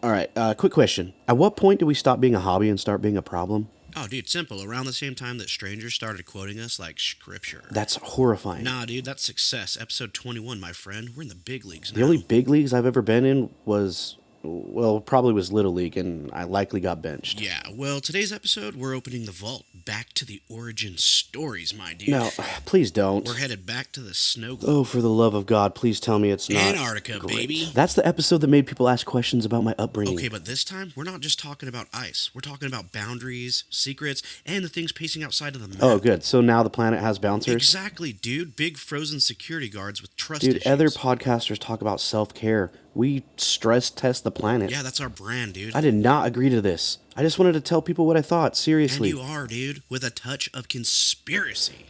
All right, quick question. At what point do we stop being a hobby and start being a problem? Oh, dude, simple. Around the same time that strangers started quoting us like scripture. That's horrifying. Nah, dude, that's success. Episode 21, my friend. We're in the big leagues now. The only big leagues I've ever been in was, well, probably was Little League, and I likely got benched. Yeah, well, today's episode, we're opening the vault. Back to the origin stories, my dude. No, please don't. We're headed back to the snow globe. Oh, for the love of God, please tell me it's not Antarctica, great. baby. That's the episode that made people ask questions about my upbringing. Okay, but this time, we're not just talking about ice. We're talking about boundaries, secrets, and the things pacing outside of the map. Oh, good. So now the planet has bouncers? Exactly, dude. Big frozen security guards with trust Dude, issues. other podcasters talk about self-care. We stress test the planet. Yeah, that's our brand, dude. I did not agree to this. I just wanted to tell people what I thought, seriously. And you are, dude, with a touch of conspiracy.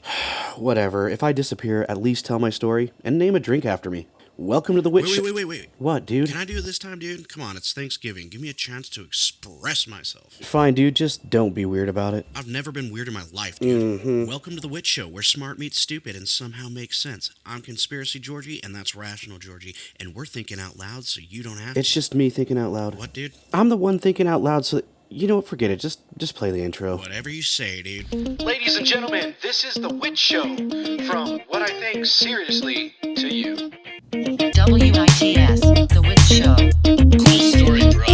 Whatever. If I disappear, at least tell my story and name a drink after me. Welcome to the Witch Show. Wait. What, dude? Can I do it this time, dude? Come on, it's Thanksgiving. Give me a chance to express myself. Fine, dude. Just don't be weird about it. I've never been weird in my life, dude. Welcome to the Witch Show, where smart meets stupid and somehow makes sense. I'm Conspiracy Georgie, and that's Rational Georgie, and we're thinking out loud so you don't have to. It's just me thinking out loud. What, dude? I'm the one thinking out loud, so... You know what? Forget it. Just play the intro. Whatever you say, dude. Ladies and gentlemen, this is the Witch Show. From what I think seriously to you. W.I.T.S, The Witch Show. Cool story, bro.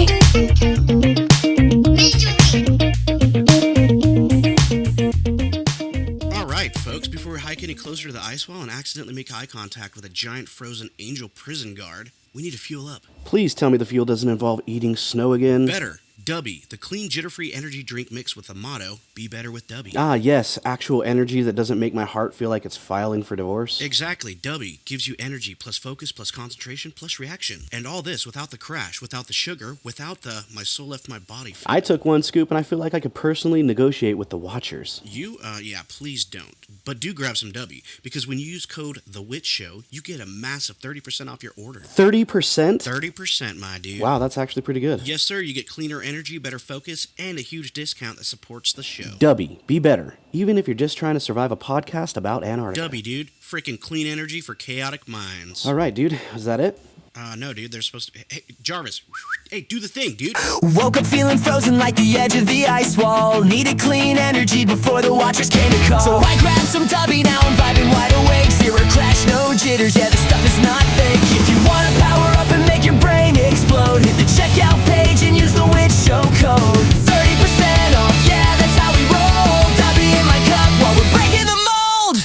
Alright, folks, before we hike any closer to the ice wall and accidentally make eye contact with a giant frozen angel prison guard, we need to fuel up. Please tell me the fuel doesn't involve eating snow again. Better. Dubby, the clean, jitter-free energy drink mix with the motto, be better with Dubby. Ah, yes, actual energy that doesn't make my heart feel like it's filing for divorce. Exactly, Dubby gives you energy plus focus plus concentration plus reaction. And all this without the crash, without the sugar, without the my soul left my body feeling. I took one scoop and I feel like I could personally negotiate with the Watchers. Yeah, please don't. But do grab some Dubby, because when you use code THEWITCHSHOW, you get a massive 30% off your order. 30%? 30%, my dude. Wow, that's actually pretty good. Yes, sir, you get cleaner energy, better focus, and a huge discount that supports the show. Dubby, be better. Even if you're just trying to survive a podcast about Antarctica. Dubby, dude. Freaking clean energy for chaotic minds. All right, dude. Is that it? No, dude. They're supposed to... Hey, Jarvis. Hey, do the thing, dude. Woke up feeling frozen like the edge of the ice wall. Needed clean energy before the Watchers came to call. So I grabbed some Dubby, now I'm vibing wide awake. Zero crash, no jitters, yeah, this stuff is not fake. If you wanna power up and make your brain explode, hit the checkout page and use the Witch Show code. 30% off, yeah, that's how we roll. Dubby in my cup while we're breaking the mold.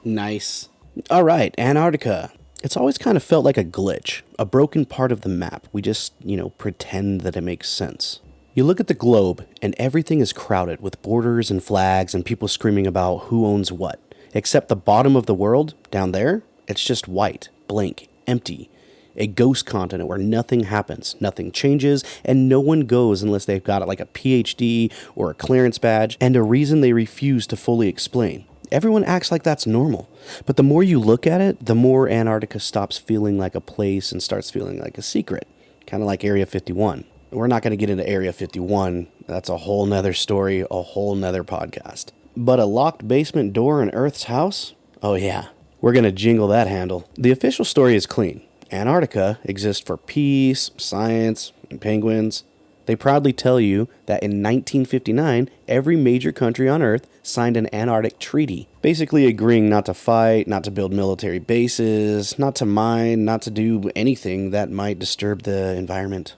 Nice. All right, Antarctica. It's always kind of felt like a glitch, a broken part of the map. We just, pretend that it makes sense. You look at the globe, and everything is crowded with borders and flags and people screaming about who owns what. Except the bottom of the world, down there, it's just white, blank, empty. A ghost continent where nothing happens, nothing changes, and no one goes unless they've got like a PhD or a clearance badge, and a reason they refuse to fully explain. Everyone acts like that's normal. But the more you look at it, the more Antarctica stops feeling like a place and starts feeling like a secret. Kind of like Area 51. We're not going to get into Area 51. That's a whole nother story, a whole nother podcast. But a locked basement door in Earth's house? Oh yeah, we're going to jingle that handle. The official story is clean. Antarctica exists for peace, science, and penguins. They proudly tell you that in 1959, every major country on Earth signed an Antarctic treaty, basically agreeing not to fight, not to build military bases, not to mine, not to do anything that might disturb the environment.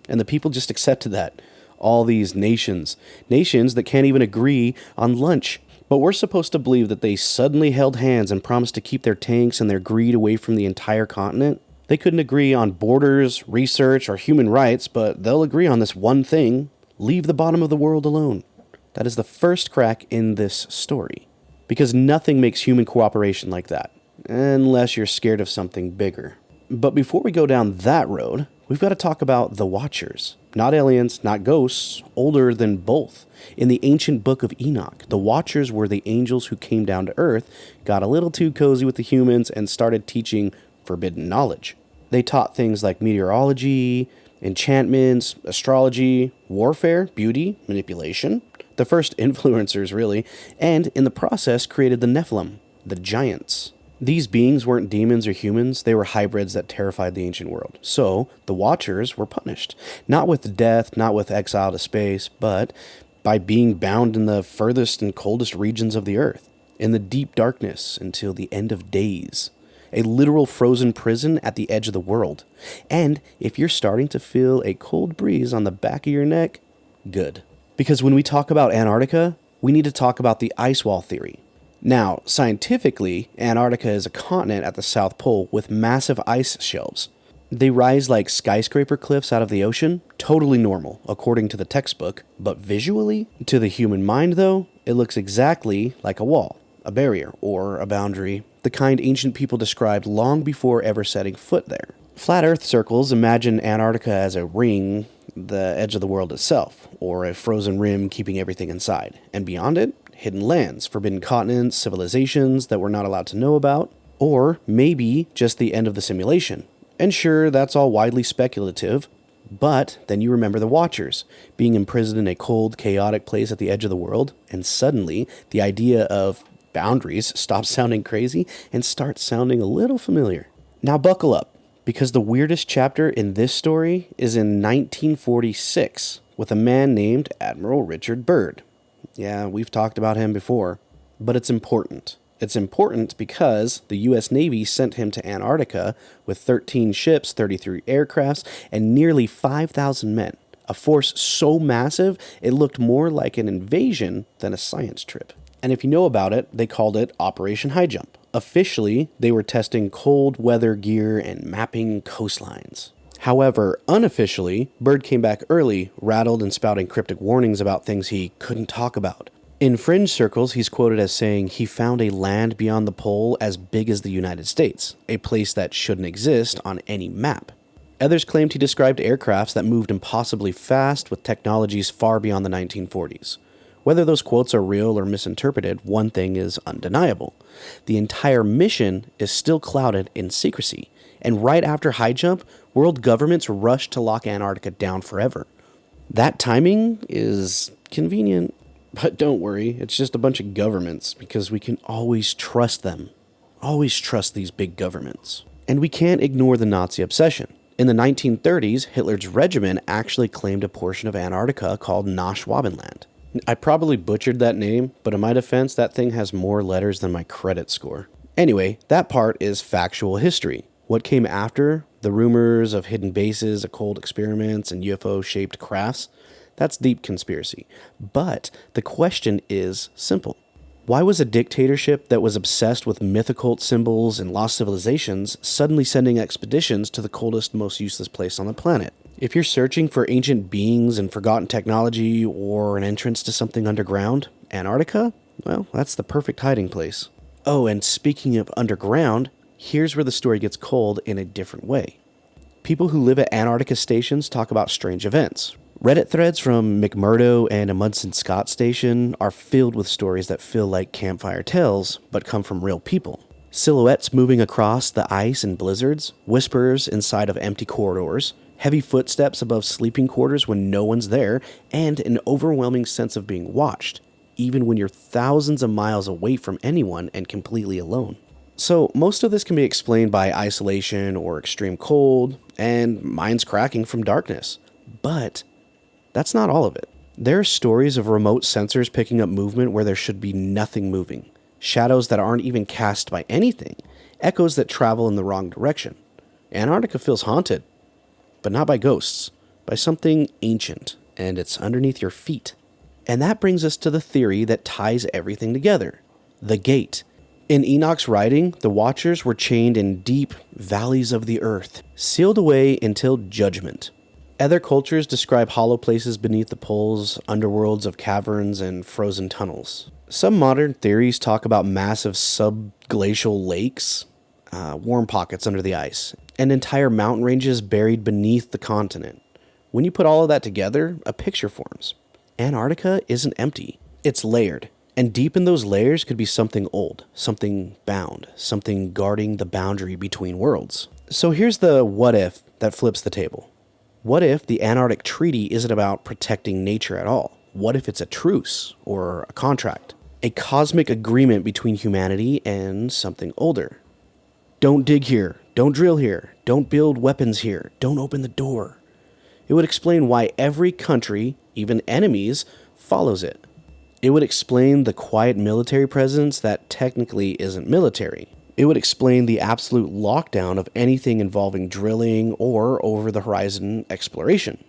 And the people just accepted that. All these nations that can't even agree on lunch. But we're supposed to believe that they suddenly held hands and promised to keep their tanks and their greed away from the entire continent? They couldn't agree on borders, research, or human rights, but they'll agree on this one thing: leave the bottom of the world alone. That is the first crack in this story. Because nothing makes human cooperation like that, unless you're scared of something bigger. But before we go down that road, we've got to talk about the Watchers. Not aliens, not ghosts, older than both. In the ancient book of Enoch, the Watchers were the angels who came down to Earth, got a little too cozy with the humans, and started teaching forbidden knowledge. They taught things like meteorology, enchantments, astrology, warfare, beauty, manipulation, the first influencers really, and in the process created the Nephilim, the giants. These beings weren't demons or humans, they were hybrids that terrified the ancient world. So, the Watchers were punished. Not with death, not with exile to space, but by being bound in the furthest and coldest regions of the earth, in the deep darkness until the end of days. A literal frozen prison at the edge of the world. And if you're starting to feel a cold breeze on the back of your neck, good. Because when we talk about Antarctica, we need to talk about the ice wall theory. Now, scientifically, Antarctica is a continent at the South Pole with massive ice shelves. They rise like skyscraper cliffs out of the ocean, totally normal, according to the textbook, but visually, to the human mind though, it looks exactly like a wall, a barrier, or a boundary, the kind ancient people described long before ever setting foot there. Flat Earth circles imagine Antarctica as a ring, the edge of the world itself, or a frozen rim keeping everything inside, and beyond it, hidden lands, forbidden continents, civilizations that we're not allowed to know about, or maybe just the end of the simulation. And sure, that's all widely speculative, but then you remember the Watchers, being imprisoned in a cold, chaotic place at the edge of the world, and suddenly the idea of boundaries stops sounding crazy and starts sounding a little familiar. Now buckle up, because the weirdest chapter in this story is in 1946 with a man named Admiral Richard Byrd. Yeah, we've talked about him before, but it's important. It's important because the U.S. Navy sent him to Antarctica with 13 ships, 33 aircrafts, and nearly 5,000 men. A force so massive, it looked more like an invasion than a science trip. And if you know about it, they called it Operation High Jump. Officially, they were testing cold weather gear and mapping coastlines. However, unofficially, Byrd came back early, rattled and spouting cryptic warnings about things he couldn't talk about. In fringe circles, he's quoted as saying he found a land beyond the pole as big as the United States, a place that shouldn't exist on any map. Others claimed he described aircrafts that moved impossibly fast with technologies far beyond the 1940s. Whether those quotes are real or misinterpreted, one thing is undeniable. The entire mission is still clouded in secrecy, and right after High Jump, world governments rushed to lock Antarctica down forever. That timing is convenient, but don't worry, it's just a bunch of governments, because we can always trust them. Always trust these big governments. And we can't ignore the Nazi obsession. In the 1930s, Hitler's regiment actually claimed a portion of Antarctica called Neuschwabenland. I probably butchered that name, but in my defense, that thing has more letters than my credit score. Anyway, that part is factual history. What came after, the rumors of hidden bases, occult experiments, and UFO-shaped crafts, that's deep conspiracy. But the question is simple. Why was a dictatorship that was obsessed with mythical symbols and lost civilizations suddenly sending expeditions to the coldest, most useless place on the planet? If you're searching for ancient beings and forgotten technology or an entrance to something underground, Antarctica? Well, that's the perfect hiding place. Oh, and speaking of underground, here's where the story gets cold in a different way. People who live at Antarctica stations talk about strange events. Reddit threads from McMurdo and Amundsen Scott Station are filled with stories that feel like campfire tales, but come from real people. Silhouettes moving across the ice in blizzards, whispers inside of empty corridors, heavy footsteps above sleeping quarters when no one's there, and an overwhelming sense of being watched, even when you're thousands of miles away from anyone and completely alone. So most of this can be explained by isolation or extreme cold, and minds cracking from darkness. But that's not all of it. There are stories of remote sensors picking up movement where there should be nothing moving, shadows that aren't even cast by anything, echoes that travel in the wrong direction. Antarctica feels haunted, but not by ghosts, by something ancient, and it's underneath your feet. And that brings us to the theory that ties everything together, the gate. In Enoch's writing, the Watchers were chained in deep valleys of the earth, sealed away until judgment. Other cultures describe hollow places beneath the poles, underworlds of caverns, and frozen tunnels. Some modern theories talk about massive subglacial lakes, warm pockets under the ice, and entire mountain ranges buried beneath the continent. When you put all of that together, a picture forms. Antarctica isn't empty. It's layered. And deep in those layers could be something old, something bound, something guarding the boundary between worlds. So here's the what if that flips the table. What if the Antarctic Treaty isn't about protecting nature at all? What if it's a truce or a contract? A cosmic agreement between humanity and something older? Don't dig here. Don't drill here. Don't build weapons here. Don't open the door. It would explain why every country, even enemies, follows it. It would explain the quiet military presence that technically isn't military. It would explain the absolute lockdown of anything involving drilling or over-the-horizon exploration.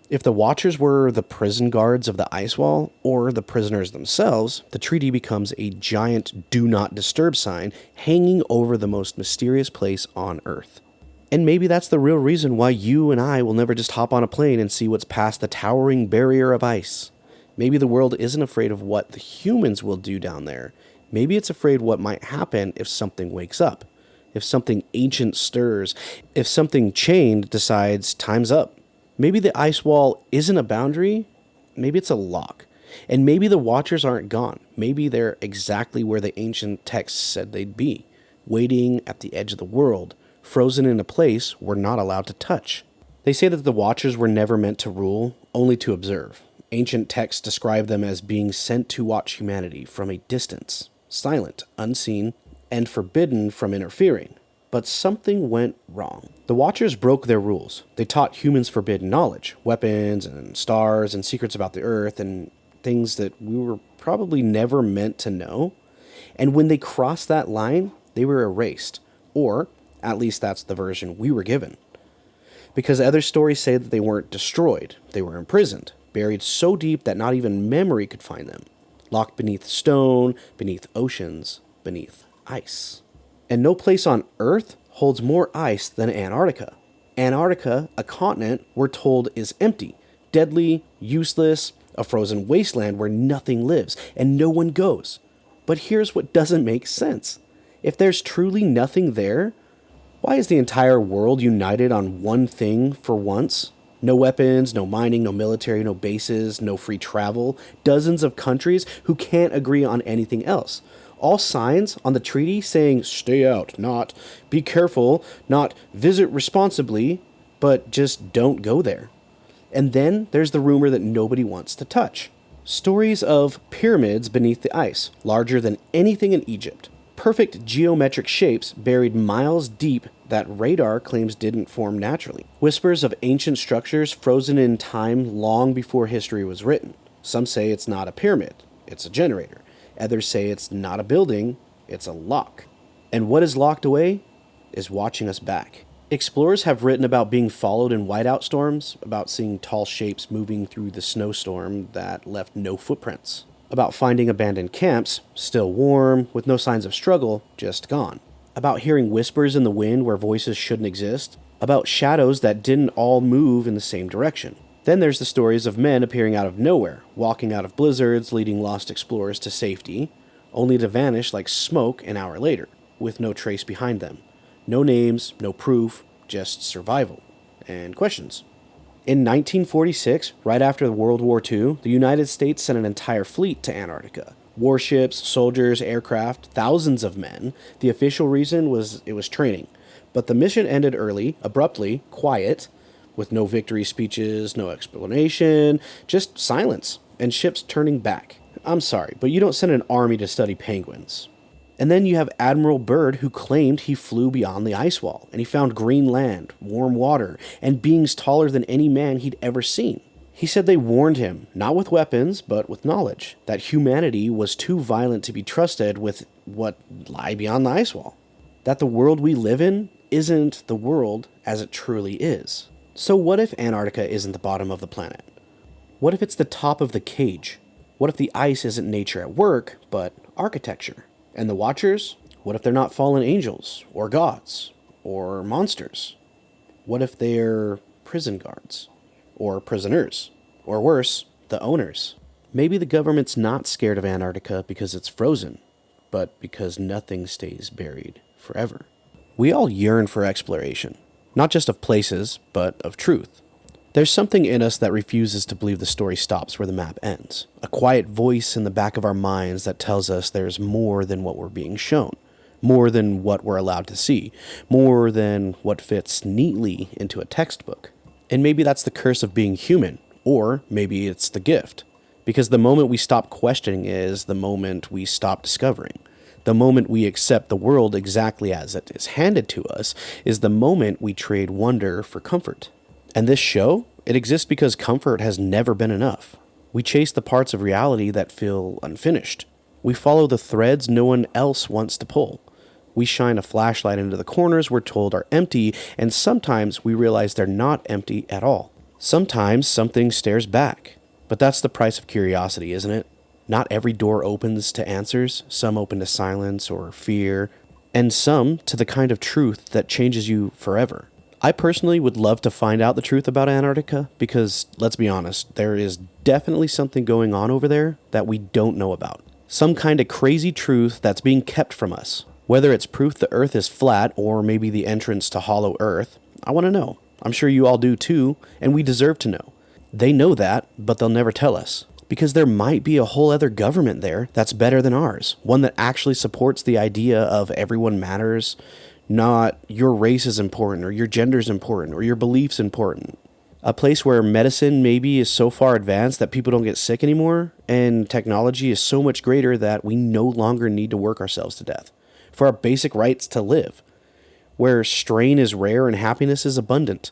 If the Watchers were the prison guards of the ice wall, or the prisoners themselves, the treaty becomes a giant do not disturb sign hanging over the most mysterious place on Earth. And maybe that's the real reason why you and I will never just hop on a plane and see what's past the towering barrier of ice. Maybe the world isn't afraid of what the humans will do down there. Maybe it's afraid what might happen if something wakes up, if something ancient stirs, if something chained decides time's up. Maybe the ice wall isn't a boundary, maybe it's a lock. And maybe the Watchers aren't gone. Maybe they're exactly where the ancient texts said they'd be, waiting at the edge of the world, frozen in a place we're not allowed to touch. They say that the Watchers were never meant to rule, only to observe. Ancient texts describe them as being sent to watch humanity from a distance, silent, unseen, and forbidden from interfering. But something went wrong. The Watchers broke their rules. They taught humans forbidden knowledge, weapons and stars and secrets about the Earth and things that we were probably never meant to know. And when they crossed that line, they were erased. Or, at least that's the version we were given. Because other stories say that they weren't destroyed. They were imprisoned, buried so deep that not even memory could find them. Locked beneath stone, beneath oceans, beneath ice. And no place on Earth holds more ice than Antarctica. Antarctica, a continent we're told is empty, deadly, useless, a frozen wasteland where nothing lives and no one goes. But here's what doesn't make sense. If there's truly nothing there, why is the entire world united on one thing for once? No weapons, no mining, no military, no bases, no free travel, dozens of countries who can't agree on anything else. All signs on the treaty saying stay out, not be careful, not visit responsibly, but just don't go there. And then there's the rumor that nobody wants to touch. Stories of pyramids beneath the ice, larger than anything in Egypt. Perfect geometric shapes buried miles deep that radar claims didn't form naturally. Whispers of ancient structures frozen in time long before history was written. Some say it's not a pyramid, it's a generator. Others say it's not a building, it's a lock. And what is locked away is watching us back. Explorers have written about being followed in whiteout storms, about seeing tall shapes moving through the snowstorm that left no footprints, about finding abandoned camps, still warm, with no signs of struggle, just gone, about hearing whispers in the wind where voices shouldn't exist, about shadows that didn't all move in the same direction. Then there's the stories of men appearing out of nowhere, walking out of blizzards, leading lost explorers to safety, only to vanish like smoke an hour later, with no trace behind them. No names, no proof, just survival. And questions. In 1946, right after World War II, the United States sent an entire fleet to Antarctica. Warships, soldiers, aircraft, thousands of men. The official reason was it was training. But the mission ended early, abruptly, quiet, with no victory speeches, no explanation, just silence, and ships turning back. I'm sorry, but you don't send an army to study penguins. And then you have Admiral Byrd, who claimed he flew beyond the ice wall, and he found green land, warm water, and beings taller than any man he'd ever seen. He said they warned him, not with weapons, but with knowledge, that humanity was too violent to be trusted with what lie beyond the ice wall. That the world we live in isn't the world as it truly is. So what if Antarctica isn't the bottom of the planet? What if it's the top of the cage? What if the ice isn't nature at work, but architecture? And the Watchers? What if they're not fallen angels, or gods, or monsters? What if they're prison guards, or prisoners, or worse, the owners? Maybe the government's not scared of Antarctica because it's frozen, but because nothing stays buried forever. We all yearn for exploration. Not just of places, but of truth. There's something in us that refuses to believe the story stops where the map ends. A quiet voice in the back of our minds that tells us there's more than what we're being shown. More than what we're allowed to see. More than what fits neatly into a textbook. And maybe that's the curse of being human. Or maybe it's the gift. Because the moment we stop questioning is the moment we stop discovering. The moment we accept the world exactly as it is handed to us is the moment we trade wonder for comfort. And this show, it exists because comfort has never been enough. We chase the parts of reality that feel unfinished. We follow the threads no one else wants to pull. We shine a flashlight into the corners we're told are empty, and sometimes we realize they're not empty at all. Sometimes something stares back. But that's the price of curiosity, isn't it? Not every door opens to answers. Some open to silence or fear, and some to the kind of truth that changes you forever. I personally would love to find out the truth about Antarctica because, let's be honest, there is definitely something going on over there that we don't know about. Some kind of crazy truth that's being kept from us. Whether it's proof the Earth is flat or maybe the entrance to Hollow Earth, I want to know. I'm sure you all do too, and we deserve to know. They know that, but they'll never tell us. Because there might be a whole other government there that's better than ours. One that actually supports the idea of everyone matters, not your race is important, or your gender is important, or your beliefs important. A place where medicine maybe is so far advanced that people don't get sick anymore, and technology is so much greater that we no longer need to work ourselves to death for our basic rights to live, where strain is rare and happiness is abundant.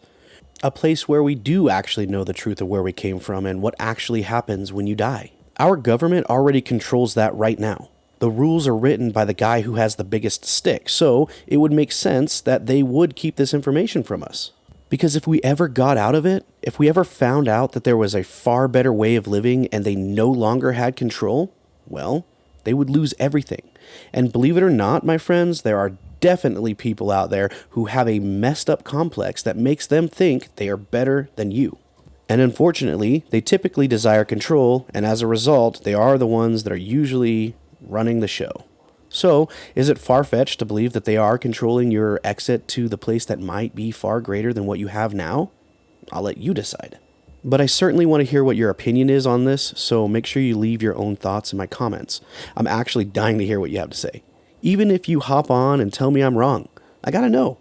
A place where we do actually know the truth of where we came from and what actually happens when you die. Our government already controls that right now. The rules are written by the guy who has the biggest stick, so it would make sense that they would keep this information from us. Because if we ever got out of it, if we ever found out that there was a far better way of living and they no longer had control, well, they would lose everything. And believe it or not, my friends, there are definitely people out there who have a messed up complex that makes them think they are better than you. And unfortunately, they typically desire control, and as a result, they are the ones that are usually running the show. So, is it far-fetched to believe that they are controlling your exit to the place that might be far greater than what you have now? I'll let you decide. But I certainly want to hear what your opinion is on this, so make sure you leave your own thoughts in my comments. I'm actually dying to hear what you have to say. Even if you hop on and tell me I'm wrong, I gotta know.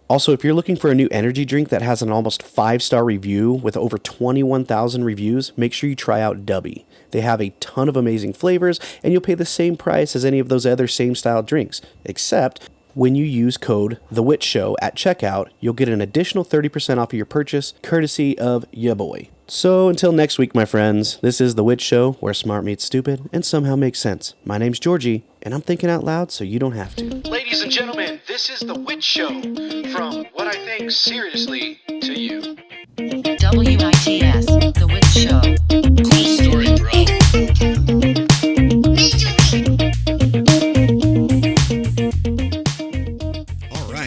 Also, if you're looking for a new energy drink that has an almost 5-star review with over 21,000 reviews, make sure you try out W.I.T.S. They have a ton of amazing flavors, and you'll pay the same price as any of those other same style drinks, except when you use code THEWITCHSHOW at checkout, you'll get an additional 30% off of your purchase, courtesy of ya boy. So until next week, my friends, this is The W.I.T.S Show, where smart meets stupid and somehow makes sense. My name's Georgie, and I'm thinking out loud so you don't have to. Ladies and gentlemen, this is the W.I.T.S Show, from What I Think Seriously to You. W.I.T.S, The W.I.T.S Show. Cool story, bro.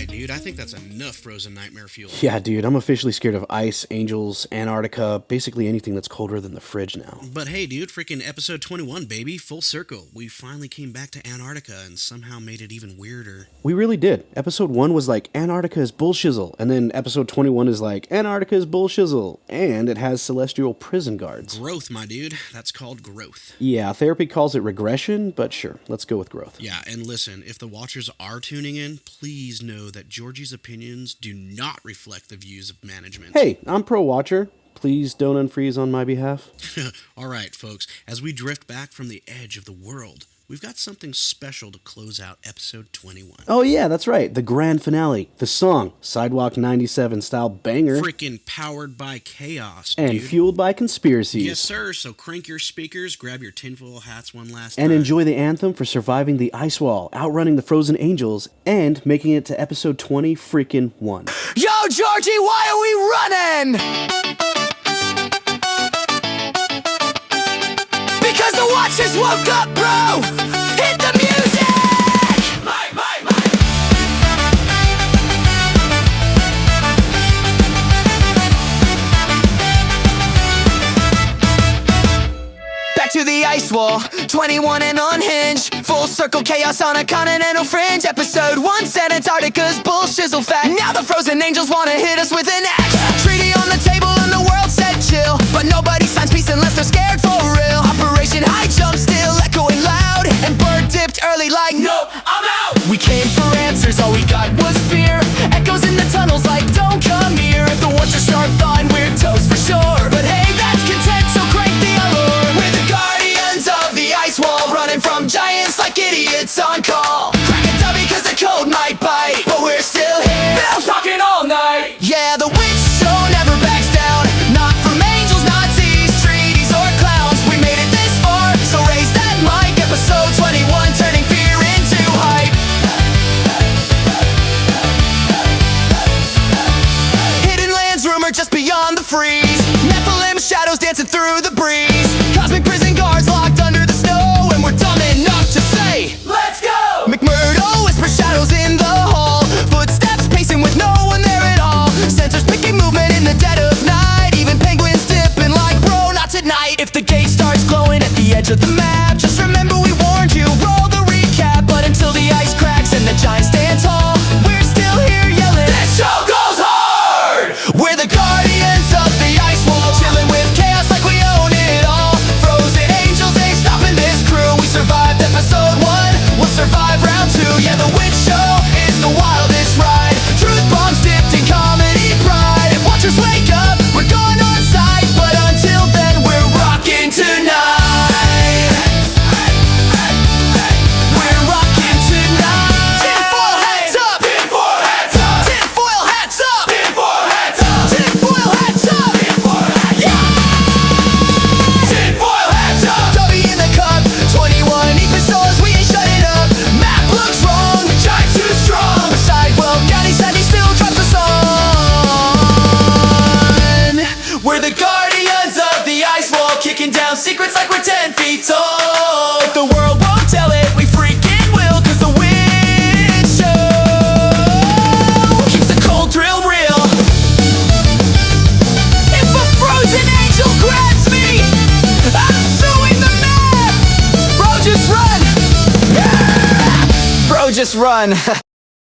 Dude, I think that's enough frozen nightmare fuel. Yeah, dude, I'm officially scared of ice, angels, Antarctica, basically anything that's colder than the fridge now. But hey, dude, freaking episode 21, baby, full circle. We finally came back to Antarctica and somehow made it even weirder. We really did. Episode 1 was like, Antarctica is bullshizzle, and then episode 21 is like, Antarctica is bullshizzle, and it has celestial prison guards. Growth, my dude. That's called growth. Yeah, therapy calls it regression, but sure, let's go with growth. Yeah, and listen, if the watchers are tuning in, please know that Georgie's opinions do not reflect the views of management. Hey, I'm pro-watcher. Please don't unfreeze on my behalf. All right, folks, as we drift back from the edge of the world, we've got something special to close out episode 21. Oh yeah, that's right, the grand finale. The song, Sidewalk 97 style banger. Freaking powered by chaos, and dude. Fueled by conspiracies. Yes, sir, so crank your speakers, grab your tinfoil hats one last time. And enjoy the anthem for surviving the ice wall, outrunning the frozen angels, and making it to episode 20 freaking 1. Yo, Georgie, why are we running? Because the Watchers woke up, bro! Hit the music! Back to the ice wall, 21 and unhinged. Full circle chaos on a continental fringe. Episode 1 said Antarctica's bullshizzle fact. Now the frozen angels wanna hit us with an axe. Treaty on the table and the world said chill, but nobody signs peace unless they're scared for real. Operation High Jump still echoing loud, and Bird dipped early like, nope, I'm out. We came for answers, all we got was fear. Echoes in the tunnels like, don't come here. If the Watchers start thawing, we're toast for sure. But hey, that's content, so crank the allure. We're the guardians of the ice wall, running from giants like idiots on call. dancing through the breeze. Cosmic prison guards locked under the snow, and we're dumb enough to say, let's go! McMurdo whispers shadows in the hall, footsteps pacing with no one there at all. Sensors picking movement in the dead of night, even penguins dipping like, bro, not tonight. If the gate starts glowing at the edge of the map, just remember we warned you, roll the recap. But until the ice cracks and the giant stands tall, we're still here yelling, this show goes hard! We're the guardians of the ice wall, chilling with chaos like we own it all. Frozen angels ain't stopping this crew. We survived episode 1, we'll survive round 2. Yeah, the witch show is the wildest ride. Truth bombs dipped in comedy pride. If watchers wake up, we're going on site. But until then, we're rocking tonight. We're rocking tonight. Tinfoil hats up! Tinfoil hats up! Tinfoil hats up! Tinfoil hats up! Tinfoil hats up! Tinfoil hats up! Yeah! Tinfoil hats up! W in the cup, 21 episodes, we ain't shutting up. Map looks wrong, giant too strong. Beside, well, Daddy said he still drops the sun. We're the guardians of the ice wall, kicking down secrets like we're 10 feet tall. If the world won't tell it, we freaking will, cause the witch show keeps the cold drill real. If a frozen angel grabs me, I'm suing the map. Bro, just run. Yeah! Bro, just run.